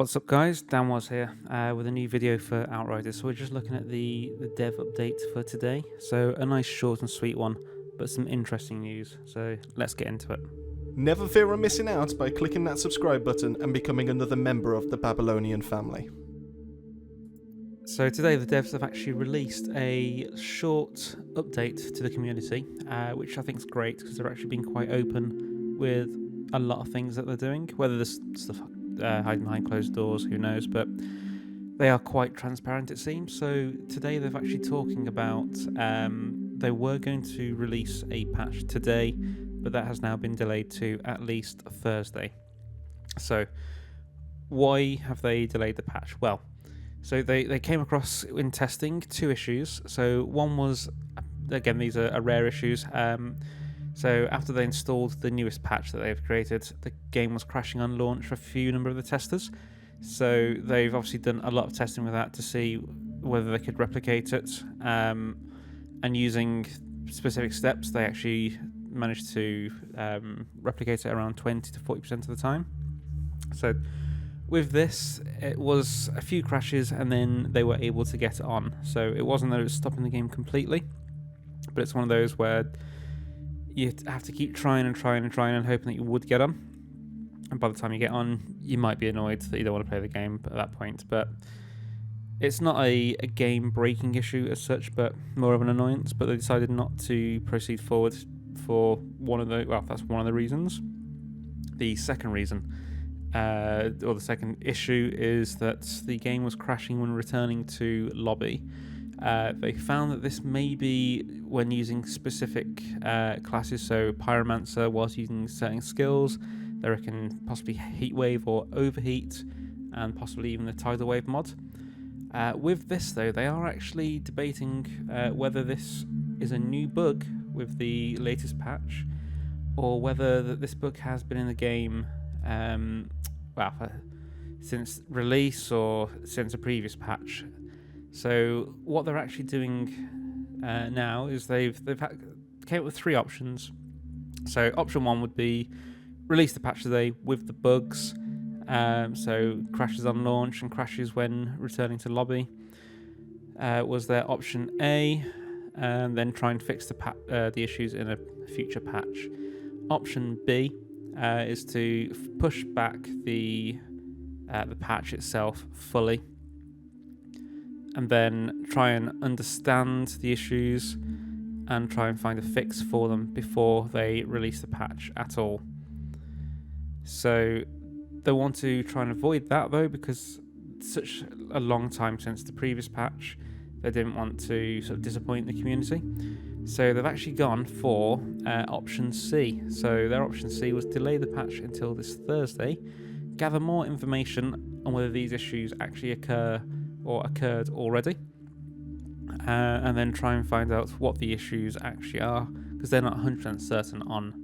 What's up guys, Dan was here with a new video for Outriders. So we're just looking at the dev update for today. So a nice short and sweet one, but some interesting news. So let's get into it. Never fear of missing out by clicking that subscribe button and becoming another member of the Babylonian family. So today the devs have actually released a short update to the community, which I think is great because they're actually being quite open with a lot of things that they're doing. Whether there's stuff hiding behind closed doors, who knows, but they are quite transparent it seems. So today they're actually talking about they were going to release a patch today, but that has now been delayed to at least Thursday. So why have they delayed the patch? Well, so they came across in testing two issues. So one was, again, these are rare issues. So after they installed the newest patch that they've created, the game was crashing on launch for a few number of the testers. So they've obviously done a lot of testing with that to see whether they could replicate it. And using specific steps, they actually managed to replicate it around 20 to 40% of the time. So with this, it was a few crashes and then they were able to get it on. So it wasn't that it was stopping the game completely, but it's one of those where you have to keep trying and hoping that you would get on. And by the time you get on, you might be annoyed that you don't want to play the game at that point. But it's not a game-breaking issue as such, but more of an annoyance. But they decided not to proceed forward for that's one of the reasons. The second reason, or the second issue, is that the game was crashing when returning to lobby. They found that this may be when using specific classes, so Pyromancer whilst using certain skills. They reckon possibly Heatwave or Overheat, and possibly even the Tidal Wave mod. With this though, they are actually debating whether this is a new bug with the latest patch, or whether this bug has been in the game since release or since a previous patch. So what they're actually doing now is they've came up with three options. So option one would be release the patch today with the bugs, so crashes on launch and crashes when returning to lobby. Was their option A, and then try and fix the issues in a future patch. Option B is to push back the patch itself fully, and then try and understand the issues and try and find a fix for them before they release the patch at all. So they want to try and avoid that though, because it's such a long time since the previous patch. They didn't want to sort of disappoint the community. So they've actually gone for option C. So their option C was delay the patch until this Thursday, gather more information on whether these issues actually occur or occurred already, and then try and find out what the issues actually are, because they're not 100% certain on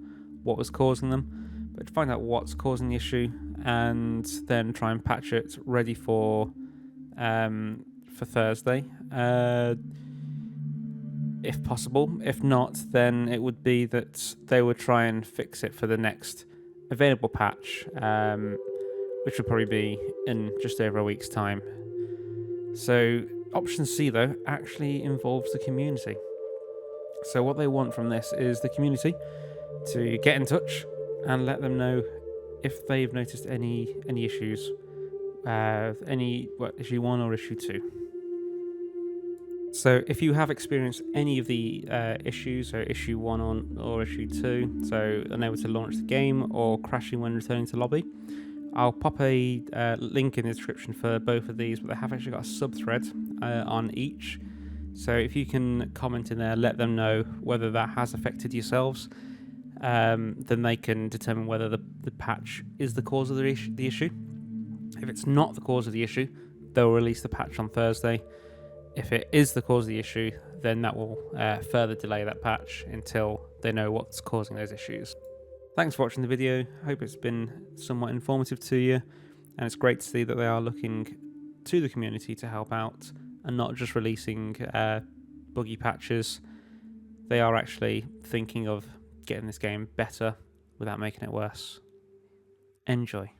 what was causing them, but find out what's causing the issue and then try and patch it ready for Thursday, if possible. If not, then it would be that they would try and fix it for the next available patch, which would probably be in just over a week's time. So option C though actually involves the community. So what they want from this is the community to get in touch and let them know if they've noticed any issues, issue 1 or issue 2. So if you have experienced any of the issues, so issue 1 or issue 2, so unable to launch the game or crashing when returning to lobby, I'll pop a link in the description for both of these, but they have actually got a sub-thread on each. So if you can comment in there, let them know whether that has affected yourselves, then they can determine whether the patch is the cause of the issue. If it's not the cause of the issue, they'll release the patch on Thursday. If it is the cause of the issue, then that will further delay that patch until they know what's causing those issues. Thanks for watching the video. Hope it's been somewhat informative to you, and it's great to see that they are looking to the community to help out and not just releasing buggy patches. They are actually thinking of getting this game better without making it worse. Enjoy.